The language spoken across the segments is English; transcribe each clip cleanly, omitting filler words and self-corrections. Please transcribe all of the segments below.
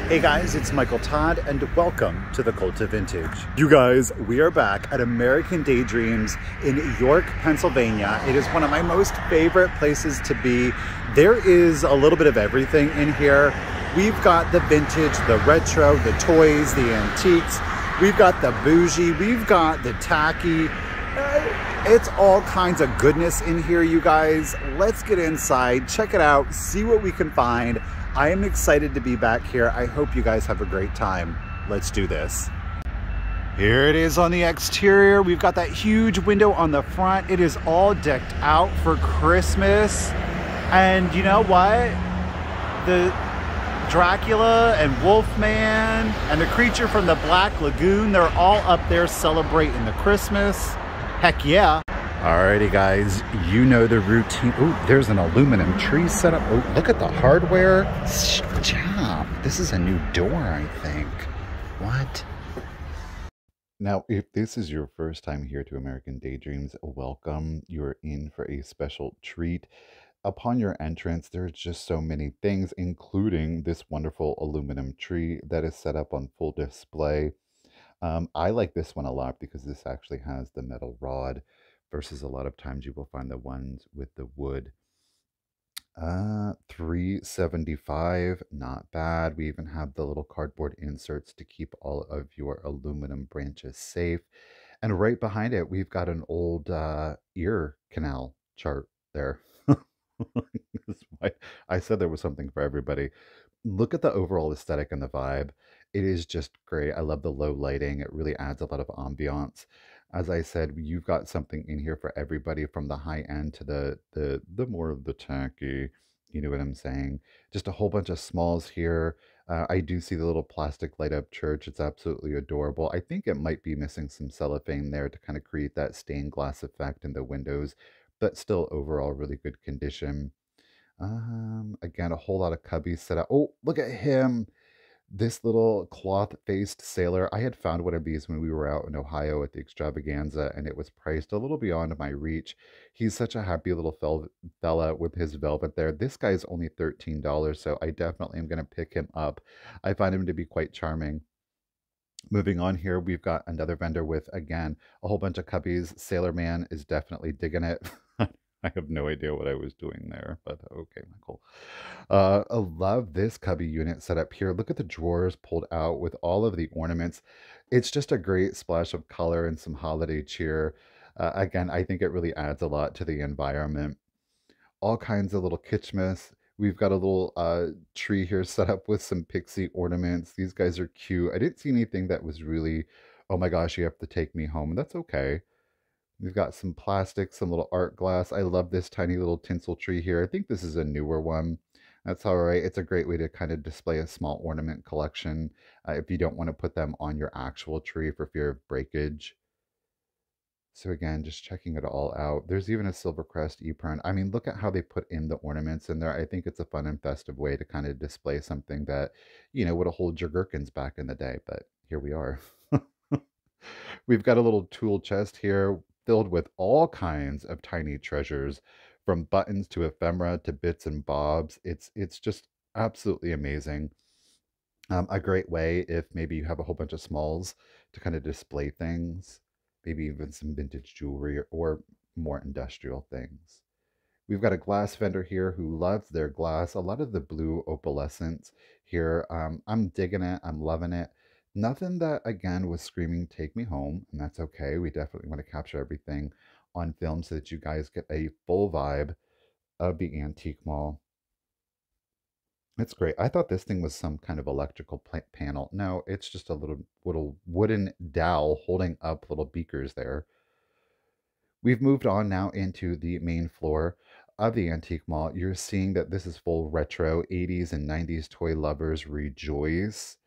Hey guys, it's Michael Todd and welcome to The.Cult.Of.Vintage. You guys, we are back at American Daydreams in York, Pennsylvania. It is one of my most favorite places to be. There is a little bit of everything in here. We've got the vintage, the retro, the toys, the antiques. We've got the bougie, we've got the tacky. It's all kinds of goodness in here, you guys. Let's get inside, check it out, see what we can find. I am excited to be back here. I hope you guys have a great time. Let's do this. Here it is on the exterior. We've got that huge window on the front. It is all decked out for Christmas. And you know what? The Dracula and Wolfman and the creature from the Black Lagoon, they're all up there celebrating the Christmas. Heck yeah. Alrighty guys, you know the routine. Oh, there's an aluminum tree set up. Oh, look at the hardware. Job. This is a new door, I think. What? Now, if this is your first time here to American Daydreams, welcome. You're in for a special treat. Upon your entrance, there's just so many things, including this wonderful aluminum tree that is set up on full display. I like this one a lot because this actually has the metal rod versus a lot of times you will find the ones with the wood. $3.75, not bad. We even have the little cardboard inserts to keep all of your aluminum branches safe. And right behind it, we've got an old ear canal chart there. That's why I said there was something for everybody. Look at the overall aesthetic and the vibe. It is just great. I love the low lighting. It really adds a lot of ambiance. As I said, you've got something in here for everybody, from the high end to the more of the tacky. You know what I'm saying? Just a whole bunch of smalls here. I do see the little plastic light up church. It's absolutely adorable. I think it might be missing some cellophane there to kind of create that stained glass effect in the windows, but still overall really good condition. Again, a whole lot of cubbies set up. Oh, look at him. This little cloth-faced sailor. I had found one of these when we were out in Ohio at the extravaganza, and it was priced a little beyond my reach. He's such a happy little fella with his velvet there. This guy's only $13, so I definitely am going to pick him up. I find him to be quite charming. Moving on here, we've got another vendor with, again, a whole bunch of cubbies. Sailor Man is definitely digging it. I have no idea what I was doing there, but okay, Michael. I love this cubby unit set up here. Look at the drawers pulled out with all of the ornaments. It's just a great splash of color and some holiday cheer. Again, I think it really adds a lot to the environment. All kinds of little kitschmas. We've got a little tree here set up with some pixie ornaments. These guys are cute. I didn't see anything that was really, oh my gosh, you have to take me home. That's okay. We've got some plastic, some little art glass. I love this tiny little tinsel tree here. I think this is a newer one. That's all right. It's a great way to kind of display a small ornament collection if you don't want to put them on your actual tree for fear of breakage. So again, just checking it all out. There's even a Silvercrest Epergne. I mean, look at how they put in the ornaments in there. I think it's a fun and festive way to kind of display something that, you know, would have hold your gherkins back in the day, but here we are. We've got a little tool chest here filled with all kinds of tiny treasures, from buttons to ephemera to bits and bobs. It's just absolutely amazing. A great way if maybe you have a whole bunch of smalls to kind of display things, maybe even some vintage jewelry or more industrial things. We've got a glass vendor here who loves their glass. A lot of the blue opalescence here. I'm digging it. I'm loving it. Nothing that, again, was screaming, take me home, and that's okay. We definitely want to capture everything on film so that you guys get a full vibe of the antique mall. It's great. I thought this thing was some kind of electrical panel. No, it's just a little wooden dowel holding up little beakers there. We've moved on now into the main floor of the antique mall. You're seeing that this is full retro 80s and 90s toy lovers rejoice.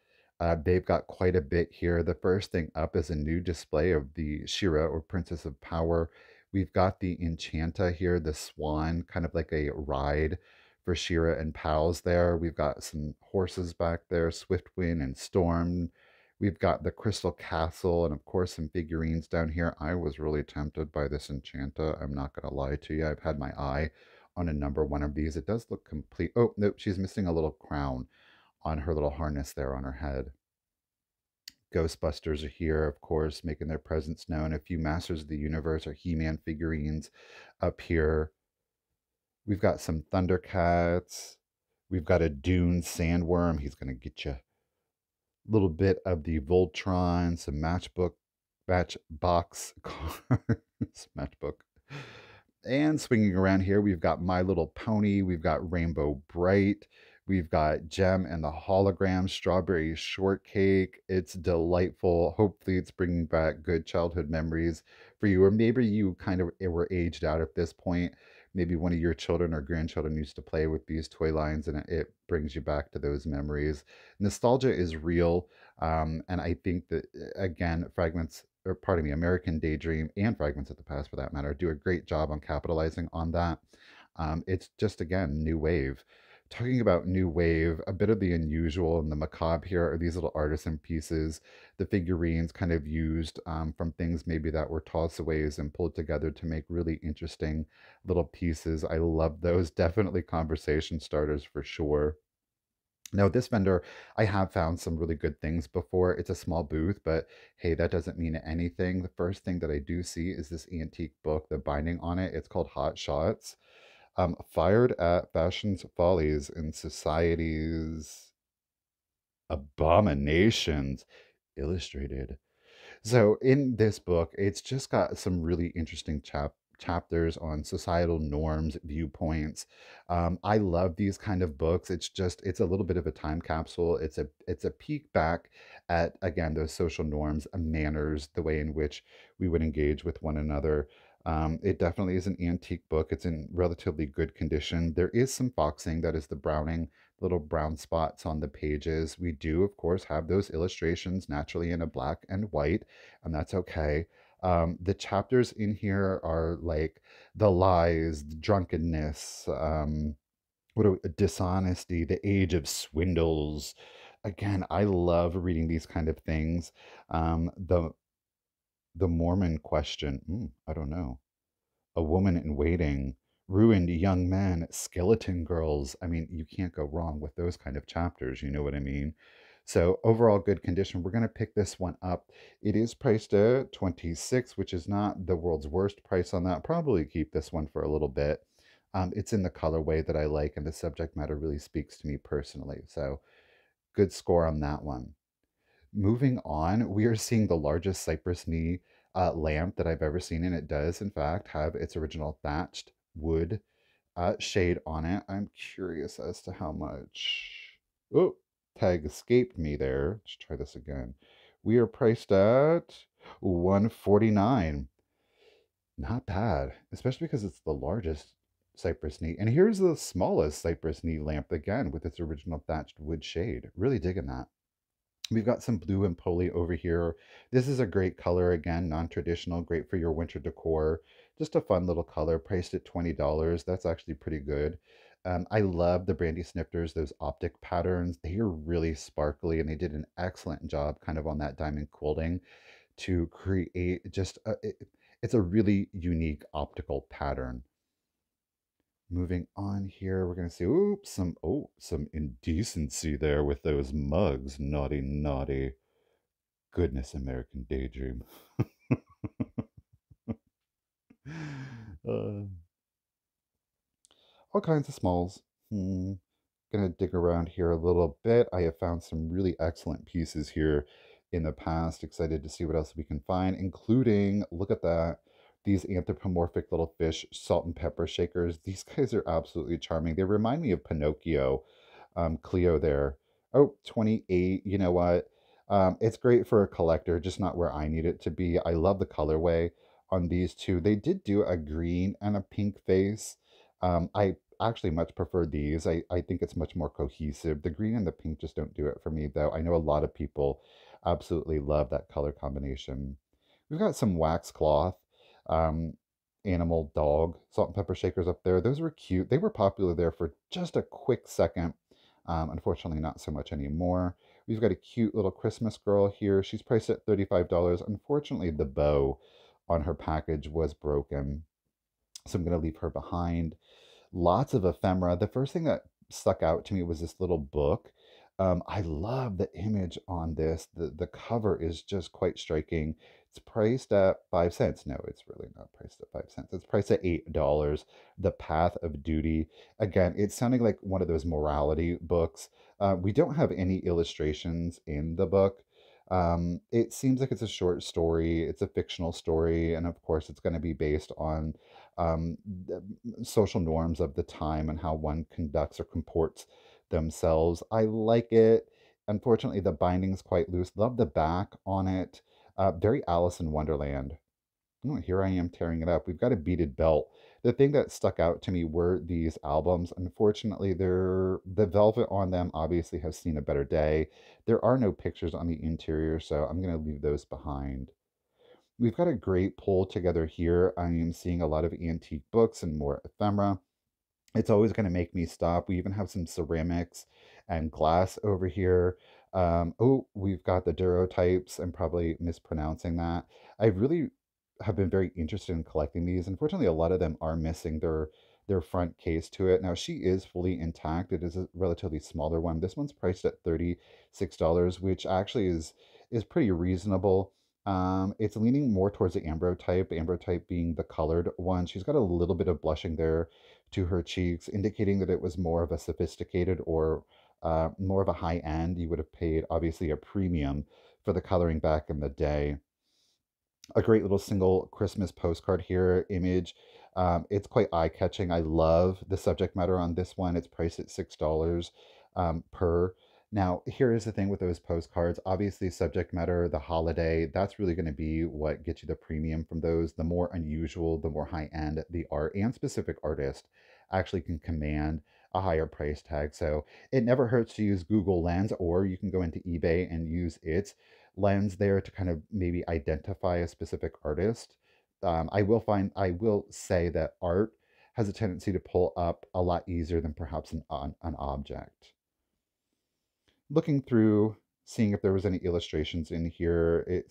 They've got quite a bit here. The first thing up is a new display of the Shira, or Princess of Power. We've got the Enchanta here, the swan, kind of like a ride for Shira and pals there. We've got some horses back there, Swiftwind and Storm. We've got the Crystal Castle, and of course some figurines down here. I was really tempted by this Enchanta. I'm not going to lie to you. I've had my eye on a number one of these. It does look complete. Oh, nope, she's missing a little crown on her little harness there on her head. Ghostbusters are here, of course, making their presence known. A few Masters of the Universe or He-Man figurines up here. We've got some Thundercats. We've got a Dune Sandworm. He's going to get you. A little bit of the Voltron, some Matchbox cars, Matchbook. And swinging around here, we've got My Little Pony, we've got Rainbow Bright, we've got Gem and the Hologram, Strawberry Shortcake. It's delightful. Hopefully, it's bringing back good childhood memories for you, or maybe you kind of were aged out at this point. Maybe one of your children or grandchildren used to play with these toy lines, and it brings you back to those memories. Nostalgia is real, and I think that again, fragments or pardon me, American Daydream and Fragments of the Past, for that matter, do a great job on capitalizing on that. It's just, again, new wave. Talking about new wave, a bit of the unusual and the macabre here are these little artisan pieces, the figurines kind of used from things maybe that were tossaways and pulled together to make really interesting little pieces. I love those. Definitely conversation starters for sure. Now, this vendor, I have found some really good things before. It's a small booth, but hey, that doesn't mean anything. The first thing that I do see is this antique book, the binding on it. It's called Hot Shots. Fired at Fashion's Follies and Society's Abominations, illustrated. So in this book, it's just got some really interesting chapters on societal norms, viewpoints. I love these kind of books. It's a little bit of a time capsule. It's a peek back at again those social norms and manners, the way in which we would engage with one another. It definitely is an antique book. It's in relatively good condition. There is some foxing, that is the browning, little brown spots on the pages. We do, of course, have those illustrations naturally in a black and white, and that's okay. The chapters in here are like the lies, the drunkenness, dishonesty, the age of swindles. Again, I love reading these kind of things. The Mormon question. I don't know. A Woman in Waiting, Ruined Young Men, Skeleton Girls. I mean, you can't go wrong with those kind of chapters. You know what I mean? So overall good condition. We're going to pick this one up. It is priced at 26, which is not the world's worst price on that. Probably keep this one for a little bit. It's in the colorway that I like, and the subject matter really speaks to me personally. So good score on that one. Moving on, we are seeing the largest cypress knee lamp that I've ever seen, and it does, in fact, have its original thatched wood shade on it. I'm curious as to how much. Oh, tag escaped me there. Let's try this again. We are priced at 149. Not bad, especially because it's the largest cypress knee. And here's the smallest cypress knee lamp again with its original thatched wood shade. Really digging that. We've got some blue and poly over here. This is a great color, again, non-traditional, great for your winter decor. Just a fun little color, priced at $20. That's actually pretty good. I love the Brandy Snifters, those optic patterns. They are really sparkly, and they did an excellent job kind of on that diamond quilting to create it's a really unique optical pattern. Moving on here, we're going to see, oops, some indecency there with those mugs. Naughty, naughty. Goodness, American Daydream. uh, all kinds of smalls. Gonna dig around here a little bit. I have found some really excellent pieces here in the past. Excited to see what else we can find, including, look at that, these anthropomorphic little fish salt and pepper shakers. These guys are absolutely charming. They remind me of Pinocchio, Cleo there. Oh, 28. You know what? It's great for a collector, just not where I need it to be. I love the colorway on these two. They did do a green and a pink face. I actually much prefer these. I think it's much more cohesive. The green and the pink just don't do it for me, though. I know a lot of people absolutely love that color combination. We've got some wax cloth, um, animal, dog, salt and pepper shakers up there. Those were cute. They were popular there for just a quick second. Unfortunately, not so much anymore. We've got a cute little Christmas girl here. She's priced at $35. Unfortunately, the bow on her package was broken, so I'm going to leave her behind. Lots of ephemera. The first thing that stuck out to me was this little book. I love the image on this. The cover is just quite striking. It's priced at 5 cents. No, it's really not priced at 5 cents. It's priced at $8. The Path of Duty. Again, it's sounding like one of those morality books. We don't have any illustrations in the book. It seems like it's a short story. It's a fictional story, and of course, it's going to be based on the social norms of the time and how one conducts or comports themselves. I like it. Unfortunately, the binding's quite loose. Love the back on it. Very Alice in Wonderland. Oh, here I am tearing it up. We've got a beaded belt. The thing that stuck out to me were these albums. Unfortunately, the velvet on them obviously has seen a better day. There are no pictures on the interior, so I'm going to leave those behind. We've got a great pull together here. I am seeing a lot of antique books and more ephemera. It's always going to make me stop. We even have some ceramics and glass over here. Oh, we've got the Durotypes. I'm probably mispronouncing that. I really have been very interested in collecting these. Unfortunately, a lot of them are missing their front case to it. Now, she is fully intact. It is a relatively smaller one. This one's priced at $36, which actually is pretty reasonable. It's leaning more towards the ambrotype being the colored one. She's got a little bit of blushing there to her cheeks, indicating that it was more of a sophisticated or more of a high end. You would have paid obviously a premium for the coloring back in the day. A great little single Christmas postcard here image. It's quite eye catching. I love the subject matter on this one. It's priced at $6 per. Now, here is the thing with those postcards. Obviously, subject matter, the holiday, that's really going to be what gets you the premium from those. The more unusual, the more high end the art and specific artist actually can command a higher price tag. So it never hurts to use Google Lens, or you can go into eBay and use its lens there to kind of maybe identify a specific artist. I will say that art has a tendency to pull up a lot easier than perhaps an object. Looking through, seeing if there was any illustrations in here.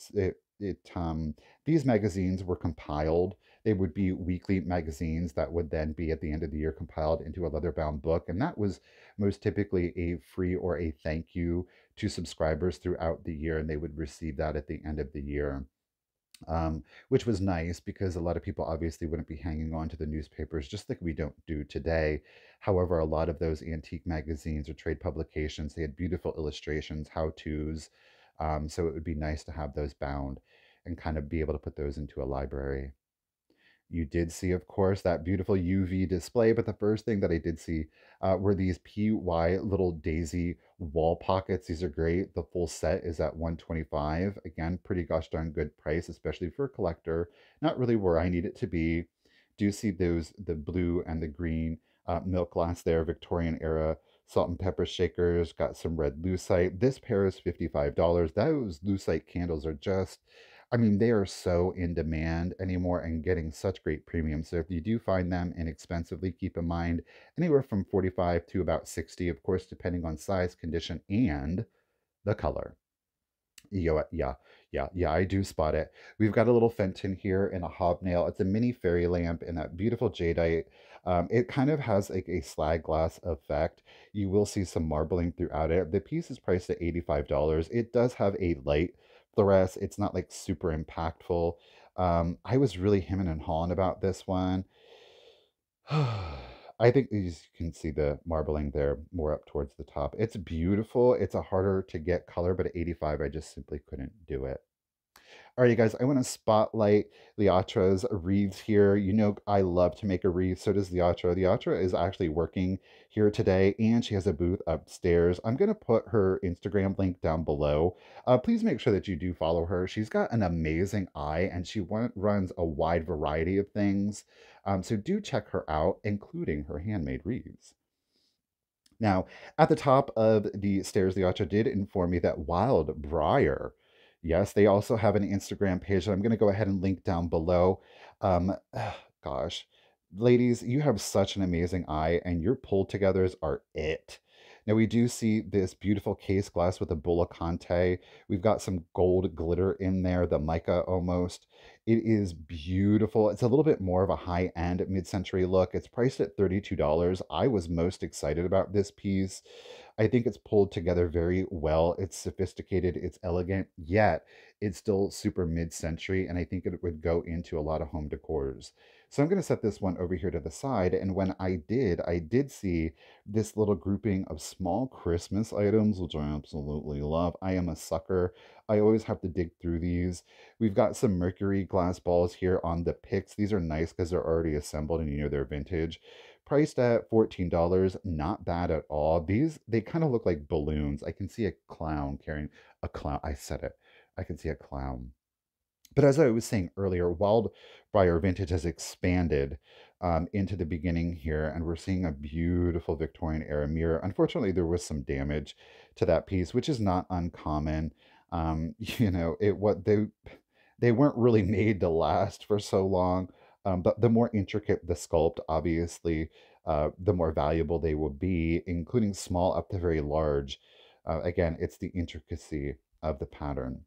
These magazines were compiled. They would be weekly magazines that would then be at the end of the year compiled into a leather bound book, and that was most typically a free or a thank you to subscribers throughout the year, and they would receive that at the end of the year. Which was nice because a lot of people obviously wouldn't be hanging on to the newspapers just like we don't do today. However, a lot of those antique magazines or trade publications, they had beautiful illustrations, how-tos. So it would be nice to have those bound and kind of be able to put those into a library. You did see, of course, that beautiful UV display, but the first thing that I did see were these PY little daisy wall pockets. These are great. The full set is at 125. Again, pretty gosh darn good price, especially for a collector. Not really where I need it to be. Do see those, the blue and the green milk glass there, Victorian era salt and pepper shakers, got some red lucite. This pair is $55. Those lucite candles are just, I mean, they are so in demand anymore and getting such great premium. So if you do find them inexpensively, keep in mind anywhere from 45 to about 60, of course, depending on size, condition, and the color. Yeah, I do spot it. We've got a little Fenton here and a hobnail. It's a mini fairy lamp and that beautiful jadeite. It kind of has like a slag glass effect. You will see some marbling throughout it. The piece is priced at $85. It does have a light fluoresce. It's not like super impactful. I was really hemming and hawing about this one. I think you can see the marbling there more up towards the top. It's beautiful. It's a harder to get color, but at 85, I just simply couldn't do it. All right, you guys, I want to spotlight Liatra's wreaths here. You know, I love to make a wreath. So does Liatra. Liatra is actually working here today, and she has a booth upstairs. I'm going to put her Instagram link down below. Please make sure that you do follow her. She's got an amazing eye, and she runs a wide variety of things. So do check her out, including her handmade wreaths. Now, at the top of the stairs, the Liatra did inform me that Wild Briar, yes, they also have an Instagram page that I'm going to go ahead and link down below. Gosh, ladies, you have such an amazing eye, and your pull togethers are it. Now, we do see this beautiful case glass with a Bulla Conte. We've got some gold glitter in there, the mica almost. It is beautiful. It's a little bit more of a high-end mid-century look. It's priced at $32. I was most excited about this piece. I think it's pulled together very well. It's sophisticated, it's elegant, yet it's still super mid-century, and I think it would go into a lot of home decors. So I'm going to set this one over here to the side. And when I did see this little grouping of small Christmas items, which I absolutely love. I am a sucker. I always have to dig through these. We've got some mercury glass balls here on the picks. These are nice because they're already assembled and you know they're vintage. Priced at $14, not bad at all. These, they kind of look like balloons. I can see a clown carrying a clown. I said it. I can see a clown. But as I was saying earlier, Wild Briar Vintage has expanded into the beginning here, and we're seeing a beautiful Victorian era mirror. Unfortunately, there was some damage to that piece, which is not uncommon. You know, it what they weren't really made to last for so long. But the more intricate the sculpt, obviously, the more valuable they will be, including small up to very large. Again, it's the intricacy of the pattern.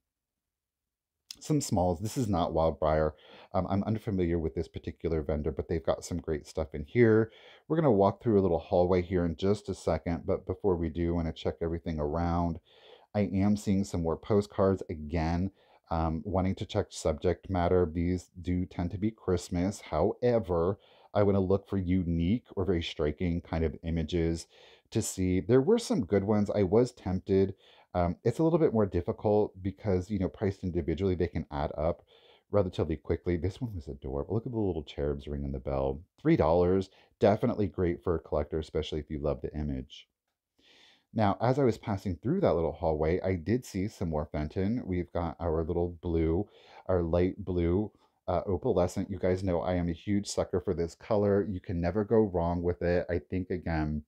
Some smalls. This is not Wildbriar. I'm unfamiliar with this particular vendor, but they've got some great stuff in here. We're going to walk through a little hallway here in just a second, but before we do, I want to check everything around. I am seeing some more postcards again, wanting to check subject matter. These do tend to be Christmas. However, I want to look for unique or very striking kind of images to see. There were some good ones. I was tempted. It's a little bit more difficult because, you know, priced individually, they can add up relatively quickly. This one was adorable. Look at the little cherubs ringing the bell. $3. Definitely great for a collector, especially if you love the image. Now, as I was passing through that little hallway, I did see some more Fenton. We've got our little blue, our light blue opalescent. You guys know I am a huge sucker for this color. You can never go wrong with it. I think, again,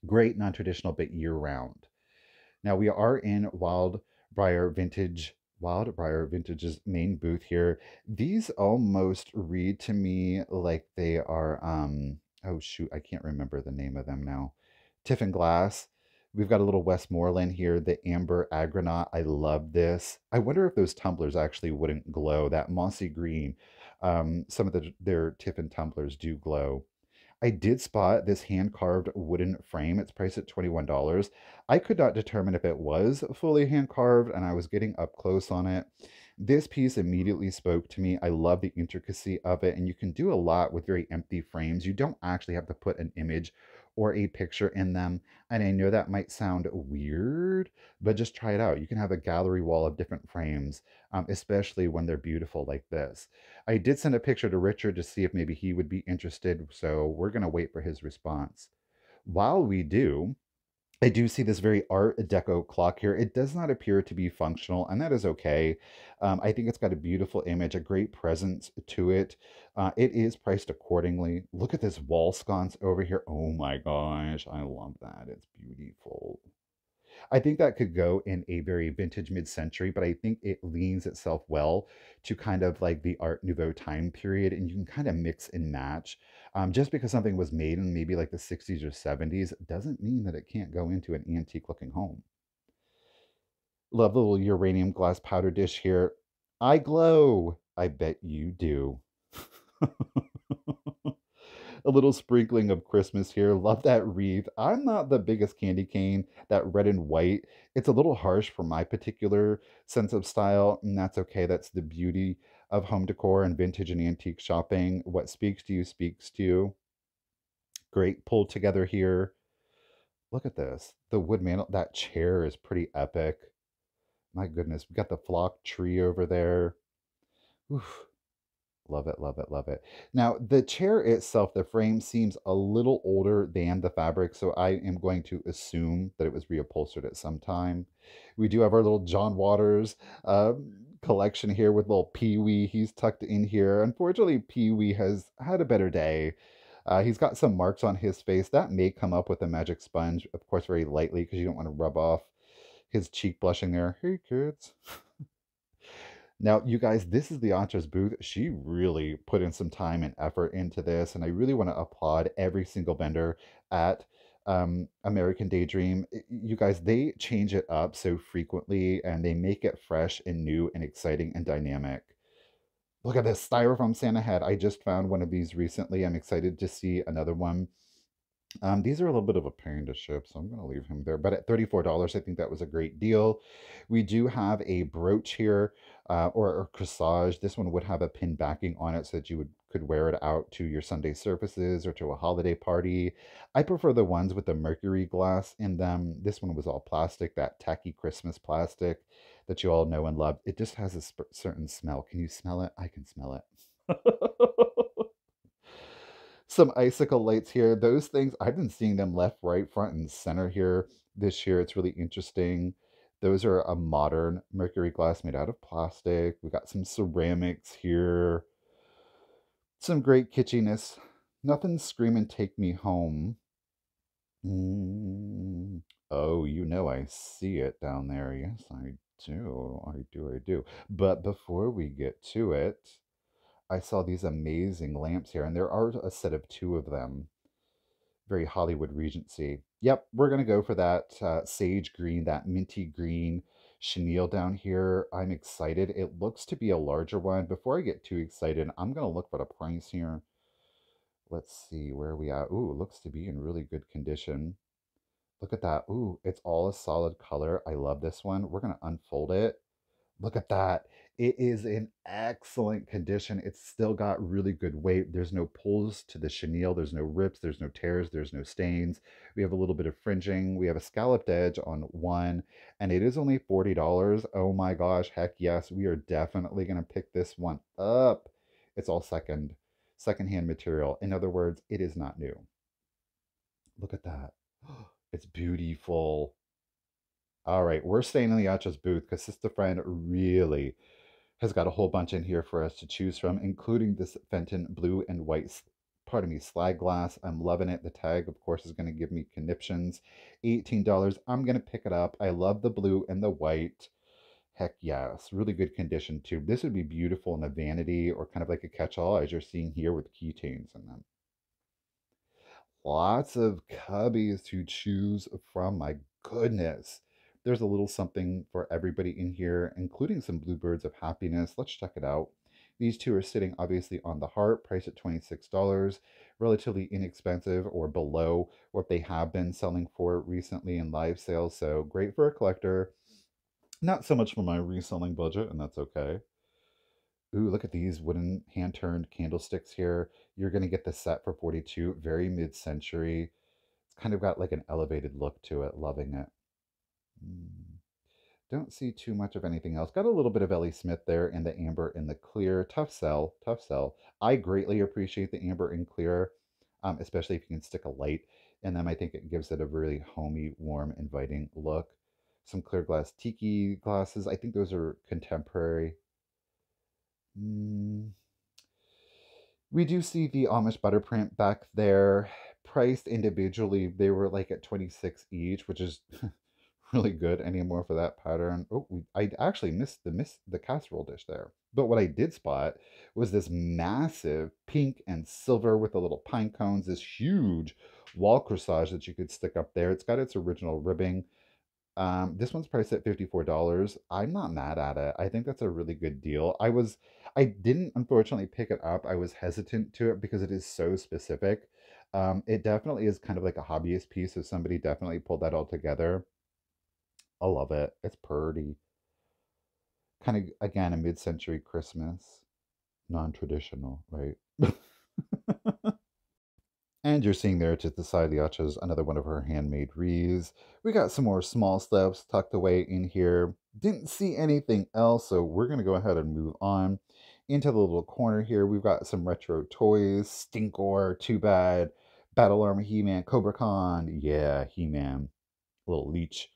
great non-traditional, but year-round. Now we are in Wild Briar Vintage's main booth here. These almost read to me like they are oh shoot, I can't remember the name of them now. Tiffin Glass. We've got a little Westmoreland here, the Amber Agronaut. I love this. I wonder if those tumblers actually wouldn't glow. That mossy green. Some of their Tiffin tumblers do glow. I did spot this hand carved wooden frame. It's priced at $21. I could not determine if it was fully hand carved, and I was getting up close on it. This piece immediately spoke to me. I love the intricacy of it, and you can do a lot with very empty frames. You don't actually have to put an image or a picture in them. And I know that might sound weird, but just try it out. You can have a gallery wall of different frames, especially when they're beautiful like this. I did send a picture to Richard to see if maybe he would be interested, so we're going to wait for his response. While we do, I do see this very Art Deco clock here. It does not appear to be functional, and that is okay. I think it's got a beautiful image, a great presence to it. It is priced accordingly. Look at this wall sconce over here. Oh my gosh, I love that. It's beautiful. I think that could go in a very vintage mid-century, but I think it leans itself well to kind of like the Art Nouveau time period, and you can kind of mix and match. Just because something was made in maybe like the 60s or 70s doesn't mean that it can't go into an antique-looking home. Love the little uranium glass powder dish here. I glow. I bet you do. A little sprinkling of Christmas here. Love that wreath. I'm not the biggest candy cane, that red and white. It's a little harsh for my particular sense of style, and that's okay. That's the beauty of home decor and vintage and antique shopping. What speaks to you speaks to you. Great pulled together here. Look at this. The wood mantle, that chair is pretty epic. My goodness, we got the flock tree over there. Oof. Love it, love it, love it. Now, the chair itself, the frame seems a little older than the fabric, so I am going to assume that it was reupholstered at some time. We do have our little John Waters collection here with little Pee Wee. He's tucked in here. Unfortunately, Pee Wee has had a better day. He's got some marks on his face. That may come up with a magic sponge, of course, very lightly because you don't want to rub off his cheek blushing there. Hey, kids. Now, you guys, this is Liatra's booth. She really put in some time and effort into this, and I really want to applaud every single vendor at American Daydream. You guys, they change it up so frequently, and they make it fresh and new and exciting and dynamic. Look at this styrofoam Santa hat. I just found one of these recently. I'm excited to see another one. These are a little bit of a pain to ship, so I'm going to leave him there. But at $34, I think that was a great deal. We do have a brooch here, or corsage. This one would have a pin backing on it so that you could wear it out to your Sunday services or to a holiday party. I prefer the ones with the mercury glass in them. This one was all plastic, that tacky Christmas plastic that you all know and love. It just has a certain smell. Can you smell it? I can smell it. Some icicle lights here. Those things, I've been seeing them left, right, front, and center here this year. It's really interesting. Those are a modern mercury glass made out of plastic. We got some ceramics here. Some great kitschiness. Nothing screaming take me home. Mm. Oh, you know I see it down there. Yes, I do. I do. But before we get to it, I saw these amazing lamps here, and there are a set of two of them. Very Hollywood Regency. Yep, we're gonna go for that sage green, that minty green chenille down here. I'm excited. It looks to be a larger one. Before I get too excited, I'm gonna look for the price here. Let's see where we at. Ooh, it looks to be in really good condition. Look at that. Ooh, it's all a solid color. I love this one. We're gonna unfold it. Look at that. It is in excellent condition. It's still got really good weight. There's no pulls to the chenille. There's no rips. There's no tears. There's no stains. We have a little bit of fringing. We have a scalloped edge on one, and it is only $40. Oh my gosh. Heck yes. We are definitely going to pick this one up. It's all secondhand material. In other words, it is not new. Look at that. It's beautiful. All right, we're staying in Liatra's booth because Sister Friend really has got a whole bunch in here for us to choose from, including this Fenton blue and white, pardon me, slag glass. I'm loving it. The tag, of course, is going to give me conniptions. $18. I'm going to pick it up. I love the blue and the white. Heck yes, really good condition too. This would be beautiful in a vanity or kind of like a catch-all, as you're seeing here with keychains in them. Lots of cubbies to choose from. My goodness. There's a little something for everybody in here, including some bluebirds of happiness. Let's check it out. These two are sitting obviously on the heart, priced at $26, relatively inexpensive or below what they have been selling for recently in live sales. So great for a collector. Not so much for my reselling budget, and that's okay. Ooh, look at these wooden hand-turned candlesticks here. You're going to get the set for 42, very mid-century. It's kind of got like an elevated look to it. Loving it. Mm. Don't see too much of anything else. Got a little bit of Ellie Smith there in the amber and the clear. Tough sell, tough sell. I greatly appreciate the amber and clear, especially if you can stick a light in them. I think it gives it a really homey, warm, inviting look. Some clear glass tiki glasses. I think those are contemporary. Mm, we do see the Amish butter print back there. Priced individually, they were like at 26 each, which is really good anymore for that pattern. Oh, I actually missed the casserole dish there. But what I did spot was this massive pink and silver with the little pine cones, this huge wall corsage that you could stick up there. It's got its original ribbing. This one's priced at $54. I'm not mad at it. I think that's a really good deal. I didn't unfortunately pick it up. I was hesitant to it because it is so specific. It definitely is kind of like a hobbyist piece, so somebody definitely pulled that all together. I love it. It's pretty. Kind of, again, a mid-century Christmas. Non-traditional, right? And you're seeing there to the side, Liacha's another one of her handmade wreaths. We got some more small stuffs tucked away in here. Didn't see anything else, so we're going to go ahead and move on into the little corner here. We've got some retro toys. Stinkor, Too Bad, Battle Armor He-Man, Cobra Khan. Yeah, He-Man. Little leech.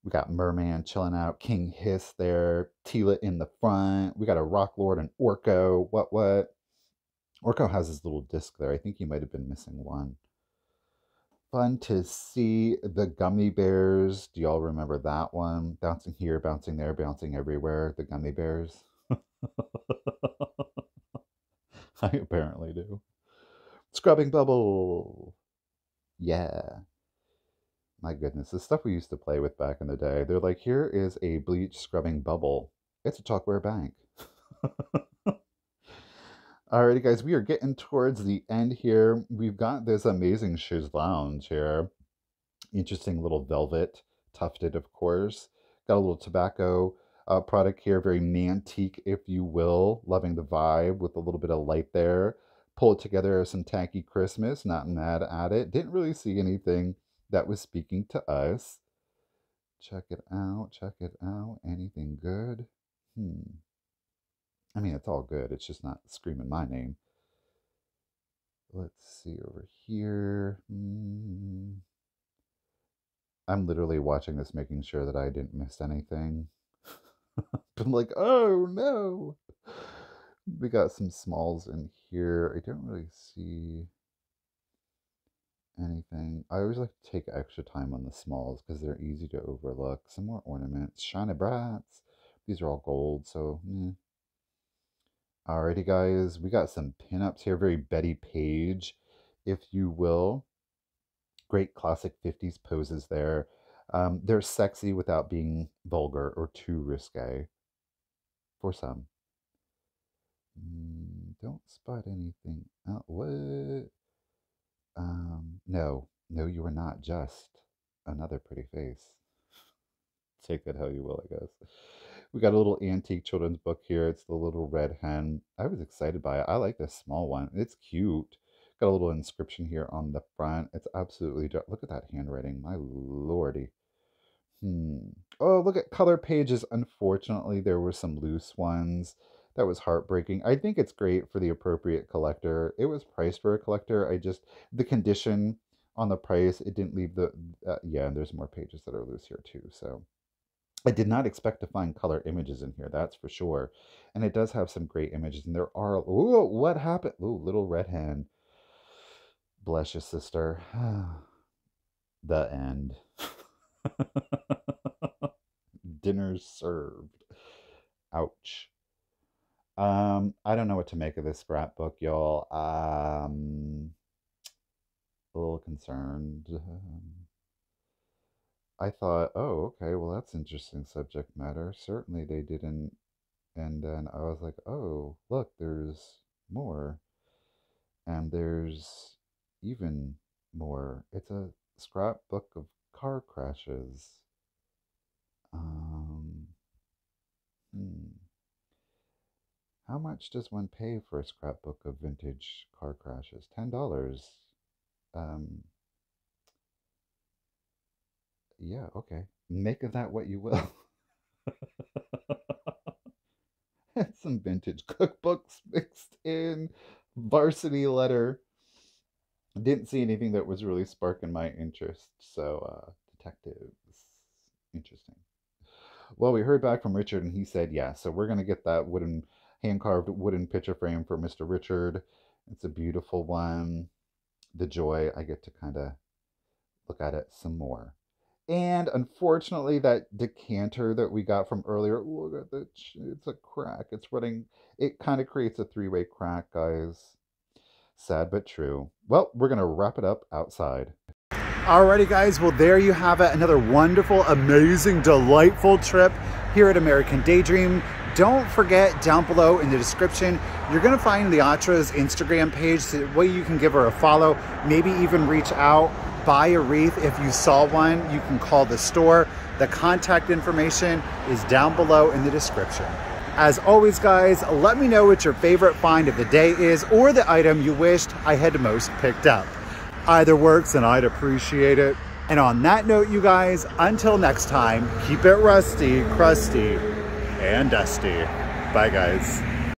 We got Merman chilling out. King Hiss there. Tila in the front. We got a Rock Lord and Orko. What? Orko has his little disc there. I think he might have been missing one. Fun to see the gummy bears. Do y'all remember that one? Bouncing here, bouncing there, bouncing everywhere. The gummy bears. I apparently do. Scrubbing bubble. Yeah. My goodness, the stuff we used to play with back in the day. They're like, here is a bleach scrubbing bubble. It's a chalkware bank. Alrighty, guys, we are getting towards the end here. We've got this amazing chaise lounge here. Interesting little velvet, tufted, of course. Got a little tobacco product here, very mantique, if you will. Loving the vibe with a little bit of light there. Pull it together as some tacky Christmas, not mad at it. Didn't really see anything that was speaking to us. Check it out, check it out. Anything good? I mean, it's all good. It's just not screaming my name. Let's see over here. I'm literally watching this, making sure that I didn't miss anything. I'm like, oh no. We got some smalls in here. I don't really see anything. I always like to take extra time on the smalls because they're easy to overlook. Some more ornaments. Shiny brats. These are all gold, so Alrighty, guys, we got some pinups here, very Betty Page, if you will. Great classic 50s poses there. They're sexy without being vulgar or too risque. For some. Don't spot anything out. What? No, you are not just another pretty face. Take that how you will, I guess. We got a little antique children's book here. It's the Little Red Hen. I was excited by it. I like this small one. It's cute. Got a little inscription here on the front. It's absolutely... Look at that handwriting. My lordy. Oh, look at color pages. Unfortunately, there were some loose ones. That was heartbreaking. I think it's great for the appropriate collector. It was priced for a collector. The condition on the price, it didn't leave the... yeah, and there's more pages that are loose here too, so... I did not expect to find color images in here, that's for sure. And it does have some great images, and there are... Ooh, what happened? Ooh, Little Red Hen. Bless you, sister. The end. Dinner's served. Ouch. I don't know what to make of this scrapbook, y'all. A little concerned. I thought, oh, okay, well, that's interesting subject matter. Certainly they didn't. And then I was like, oh, look, there's more. And there's even more. It's a scrapbook of car crashes. How much does one pay for a scrapbook of vintage car crashes? $10. Yeah, okay. Make of that what you will. And some vintage cookbooks mixed in. Varsity letter. Didn't see anything that was really sparking my interest. So, detectives. Interesting. Well, we heard back from Richard, and he said, yeah, so we're going to get that hand-carved wooden picture frame for Mr. Richard. It's a beautiful one. The joy, I get to kind of look at it some more. And unfortunately, that decanter that we got from earlier, look at that, it's a crack. It's running, it kind of creates a three-way crack, guys. Sad but true. Well, we're going to wrap it up outside. Alrighty, guys, well, there you have it. Another wonderful, amazing, delightful trip here at American Daydream. Don't forget, down below in the description, you're going to find Liatra's Instagram page, so that way you can give her a follow, maybe even reach out, buy a wreath. If you saw one, you can call the store. The contact information is down below in the description. As always, guys, let me know what your favorite find of the day is, or the item you wished I had most picked up. Either works, and I'd appreciate it. And on that note, you guys, until next time, keep it rusty, crusty, and dusty. Bye, guys.